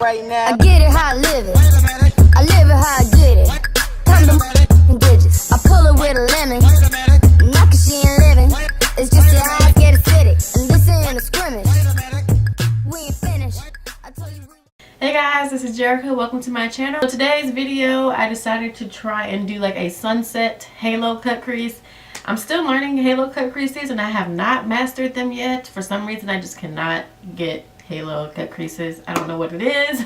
right now. I get it how I live it. I live it how I get it. Come to digits. I pull it with a lemon. Not cause she ain't living. It's just your eyes get acidic. And this ain't a scrimmage. We ain't finished. I told you. Hey guys, this is Jerika. Welcome to my channel. For today's video, I decided to try and do like a sunset halo cut crease. I'm still learning halo cut creases and I have not mastered them yet. For some reason, I just cannot get halo cut creases. I don't know what it is.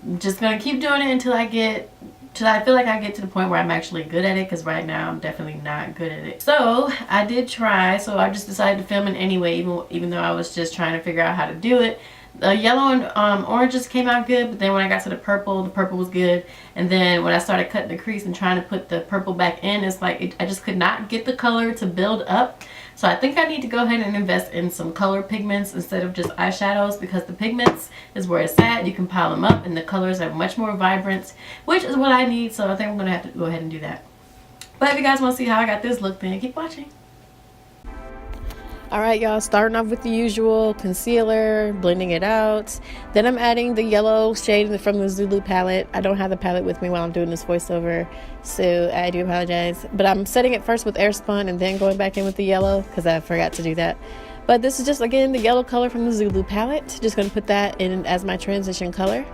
I'm just gonna keep doing it until I feel like I get to the point where I'm actually good at it, because right now I'm definitely not good at it. So I did try, so I just decided to film it anyway, even though I was just trying to figure out how to do it. The yellow and oranges came out good, but then when I got to the purple was good. And then when I started cutting the crease and trying to put the purple back in, it's like I just could not get the color to build up. So I think I need to go ahead and invest in some color pigments instead of just eyeshadows, because the pigments is where it's at. You can pile them up and the colors are much more vibrant, which is what I need. So I think I'm going to have to go ahead and do that. But if you guys want to see how I got this look, then keep watching. Alright y'all, starting off with the usual concealer, blending it out. Then I'm adding the yellow shade from the Zulu palette. I don't have the palette with me while I'm doing this voiceover, so I do apologize. But I'm setting it first with Airspun and then going back in with the yellow, because I forgot to do that. But this is just, again, the yellow color from the Zulu palette. Just going to put that in as my transition color.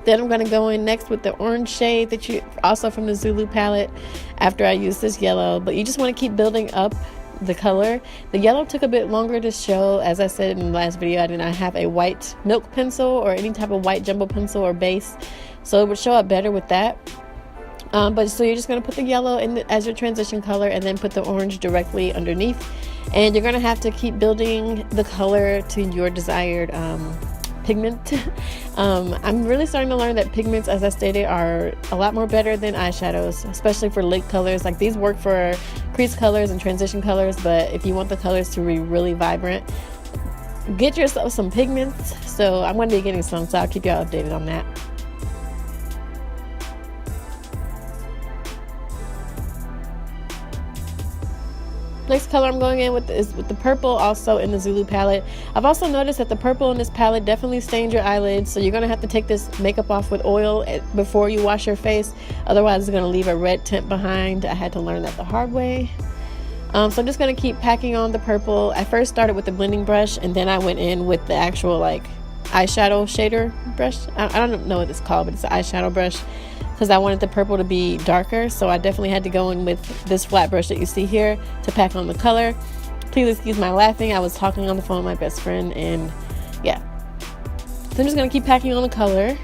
Then I'm going to go in next with the orange shade that also from the Zulu palette after I use this yellow. But you just want to keep building up the color. The yellow took a bit longer to show. As I said in the last video, I did not have a white milk pencil or any type of white jumbo pencil or base, so it would show up better with that. But so you're just going to put the yellow in as your transition color and then put the orange directly underneath, and you're going to have to keep building the color to your desired pigment. I'm really starting to learn that pigments, as I stated, are a lot more better than eyeshadows, especially for late colors. Like, these work for crease colors and transition colors, but if you want the colors to be really vibrant, get yourself some pigments. So I'm going to be getting some, so I'll keep y'all updated on that. Next color I'm going in with is with the purple, also in the Zulu palette. I've also noticed that the purple in this palette definitely stains your eyelids, so you're going to have to take this makeup off with oil before you wash your face. Otherwise, it's going to leave a red tint behind. I had to learn that the hard way. So I'm just going to keep packing on the purple. I first started with the blending brush, and then I went in with the actual like eyeshadow shader brush. I don't know what it's called, but it's an eyeshadow brush, because I wanted the purple to be darker. So I definitely had to go in with this flat brush that you see here to pack on the color. Please excuse my laughing. I was talking on the phone with my best friend, and yeah. So I'm just going to keep packing on the color.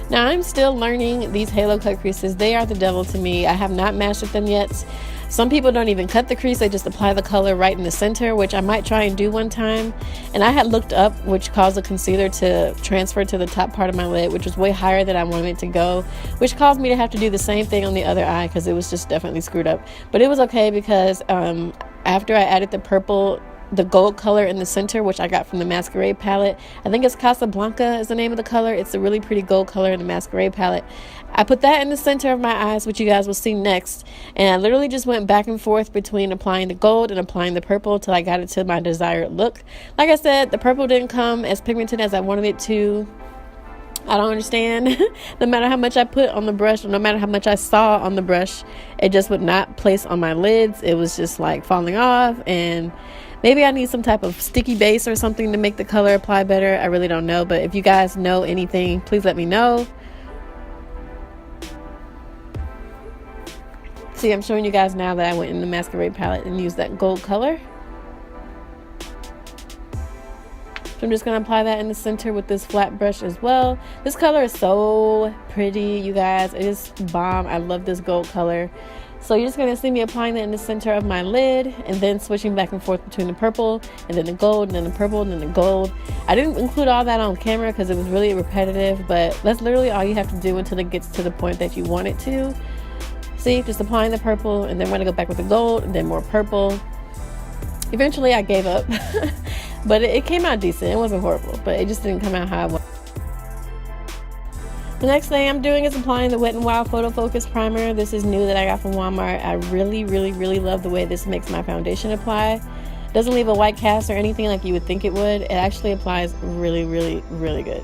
Now, I'm still learning these halo cut creases. They are the devil to me. I have not mastered them yet. Some people don't even cut the crease, they just apply the color right in the center, which I might try and do one time. And I had looked up which caused the concealer to transfer to the top part of my lid, which was way higher than I wanted it to go, which caused me to have to do the same thing on the other eye, because it was just definitely screwed up. But it was okay, because after I added the purple, the gold color in the center, which I got from the Masquerade palette, I think it's Casablanca is the name of the color. It's a really pretty gold color in the Masquerade palette. I put that in the center of my eyes, which you guys will see next, and I literally just went back and forth between applying the gold and applying the purple till I got it to my desired look. Like I said, the purple didn't come as pigmented as I wanted it to. I don't understand. No matter how much I put on the brush, or no matter how much I saw on the brush, it just would not place on my lids. It was just like falling off, and maybe I need some type of sticky base or something to make the color apply better. I really don't know, but if you guys know anything, please let me know. See, I'm showing you guys now that I went in the Masquerade palette and used that gold color. So I'm just going to apply that in the center with this flat brush as well. This color is so pretty, you guys. It is bomb. I love this gold color. So you're just going to see me applying that in the center of my lid, and then switching back and forth between the purple and then the gold and then the purple and then the gold. I didn't include all that on camera because it was really repetitive, but that's literally all you have to do until it gets to the point that you want it to. See, just applying the purple, and then we're going to go back with the gold and then more purple. Eventually I gave up, but it came out decent. It wasn't horrible, but it just didn't come out how I wanted. The next thing I'm doing is applying the Wet n Wild Photo Focus Primer. This is new that I got from Walmart. I really love the way this makes my foundation apply. Doesn't leave a white cast or anything like you would think it would. It actually applies really, really, really good.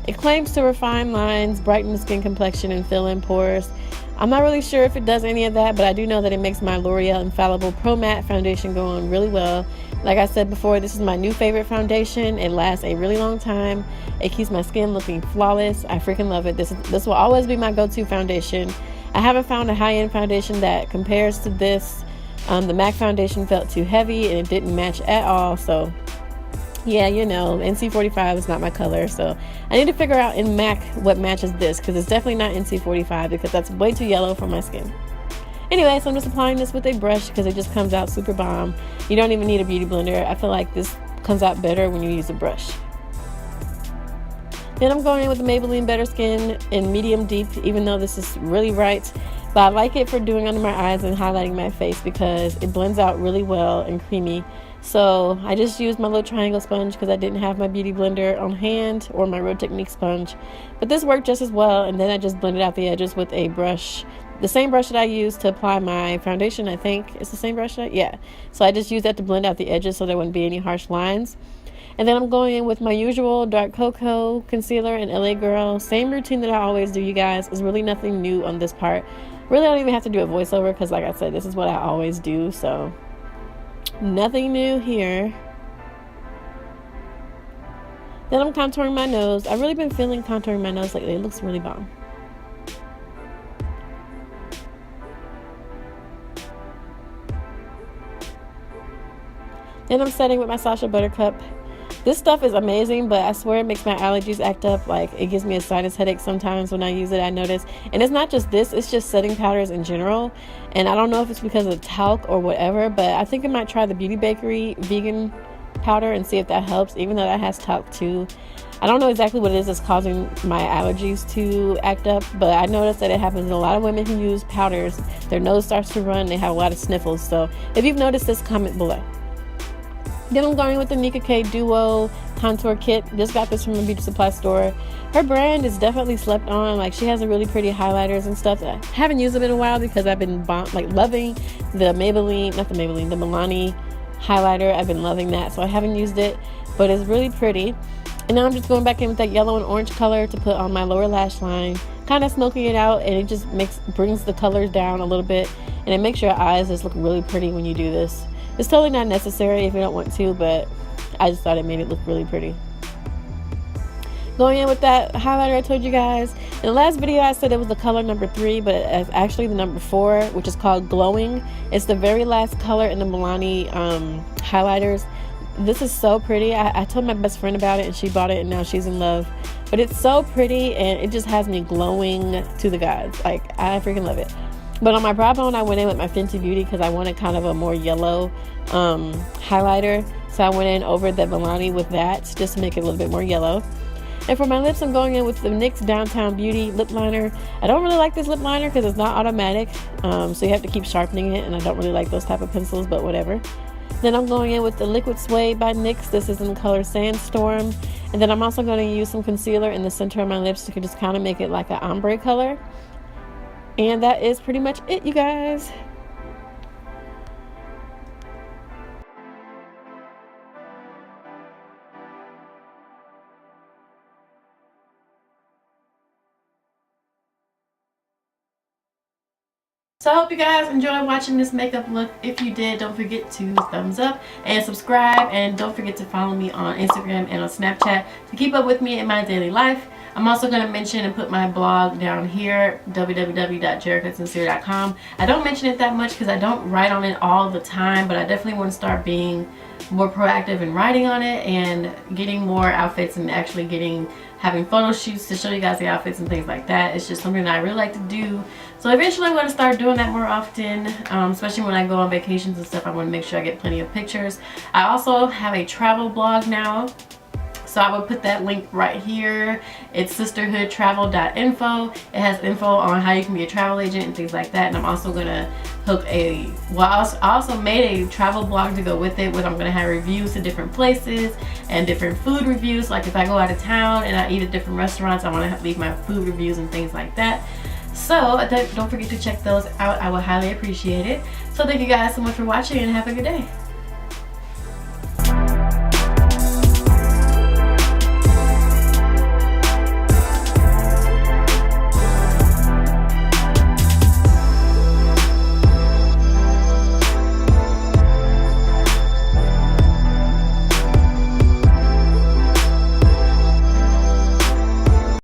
It claims to refine lines, brighten the skin complexion, and fill in pores. I'm not really sure if it does any of that, but I do know that it makes my L'Oreal Infallible Pro Matte foundation go on really well. Like I said before, this is my new favorite foundation. It lasts a really long time. It keeps my skin looking flawless. I freaking love it. This will always be my go-to foundation. I haven't found a high-end foundation that compares to this. The MAC foundation felt too heavy and it didn't match at all. So yeah, you know, NC45 is not my color, so I need to figure out in MAC what matches this, because it's definitely not NC45 because that's way too yellow for my skin. Anyway, so I'm just applying this with a brush because it just comes out super bomb. You don't even need a beauty blender. I feel like this comes out better when you use a brush. Then I'm going in with the Maybelline Better Skin in medium deep, even though this is really bright. But I like it for doing under my eyes and highlighting my face because it blends out really well and creamy. So I just used my little triangle sponge because I didn't have my beauty blender on hand or my Real Technique sponge. But this worked just as well, and then I just blended out the edges with a brush. The same brush that I used to apply my foundation, I think. It's the same brush yeah. So I just used that to blend out the edges so there wouldn't be any harsh lines. And then I'm going in with my usual dark cocoa concealer in LA Girl. Same routine that I always do, you guys. There's really nothing new on this part. Really, I don't even have to do a voiceover because, like I said, this is what I always do. So nothing new here. Then I'm contouring my nose. I've really been feeling contouring my nose lately. It looks really bomb. Then I'm setting with my Sacha Buttercup. This stuff is amazing, but I swear it makes my allergies act up. Like, it gives me a sinus headache sometimes when I use it, I notice. And it's not just this, it's just setting powders in general. And I don't know if it's because of the talc or whatever, but I think I might try the Beauty Bakery vegan powder and see if that helps, even though that has talc too. I don't know exactly what it is that's causing my allergies to act up, but I noticed that it happens in a lot of women who use powders. Their nose starts to run, they have a lot of sniffles. So if you've noticed this, comment below. Then I'm going with the Nika K Duo Contour Kit. Just got this from a beauty supply store. Her brand is definitely slept on. Like, she has a really pretty highlighters and stuff. I haven't used them in a while because I've been loving the Milani highlighter. I've been loving that, so I haven't used it, but it's really pretty. And now I'm just going back in with that yellow and orange color to put on my lower lash line, kind of smoking it out, and it just brings the colors down a little bit, and it makes your eyes just look really pretty when you do this. It's totally not necessary if you don't want to, but I just thought it made it look really pretty. Going in with that highlighter I told you guys. In the last video I said it was the color number 3, but it's actually the number 4, which is called Glowing. It's the very last color in the Milani highlighters. This is so pretty. I told my best friend about it and she bought it and now she's in love. But it's so pretty and it just has me glowing to the gods. Like, I freaking love it. But on my brow bone, I went in with my Fenty Beauty because I wanted kind of a more yellow highlighter. So I went in over the Milani with that just to make it a little bit more yellow. And for my lips, I'm going in with the NYX Downtown Beauty lip liner. I don't really like this lip liner because it's not automatic. So you have to keep sharpening it, and I don't really like those type of pencils, but whatever. Then I'm going in with the Liquid Suede by NYX. This is in the color Sandstorm. And then I'm also going to use some concealer in the center of my lips to just kind of make it like an ombre color. And that is pretty much it, you guys. So I hope you guys enjoyed watching this makeup look. If you did, don't forget to thumbs up and subscribe, and don't forget to follow me on Instagram and on Snapchat to keep up with me in my daily life. I'm also going to mention and put my blog down here, www.JerikaSyncere.com. I don't mention it that much because I don't write on it all the time, but I definitely want to start being more proactive in writing on it and getting more outfits and actually having photo shoots to show you guys the outfits and things like that. It's just something that I really like to do. So eventually I'm going to start doing that more often, especially when I go on vacations and stuff. I want to make sure I get plenty of pictures. I also have a travel blog now. So I will put that link right here. It's sisterhoodtravel.info. It has info on how you can be a travel agent and things like that. And I'm also going to hook I also made a travel blog to go with it, where I'm going to have reviews to different places and different food reviews. Like if I go out of town and I eat at different restaurants, I want to leave my food reviews and things like that. So don't forget to check those out. I will highly appreciate it. So thank you guys so much for watching and have a good day.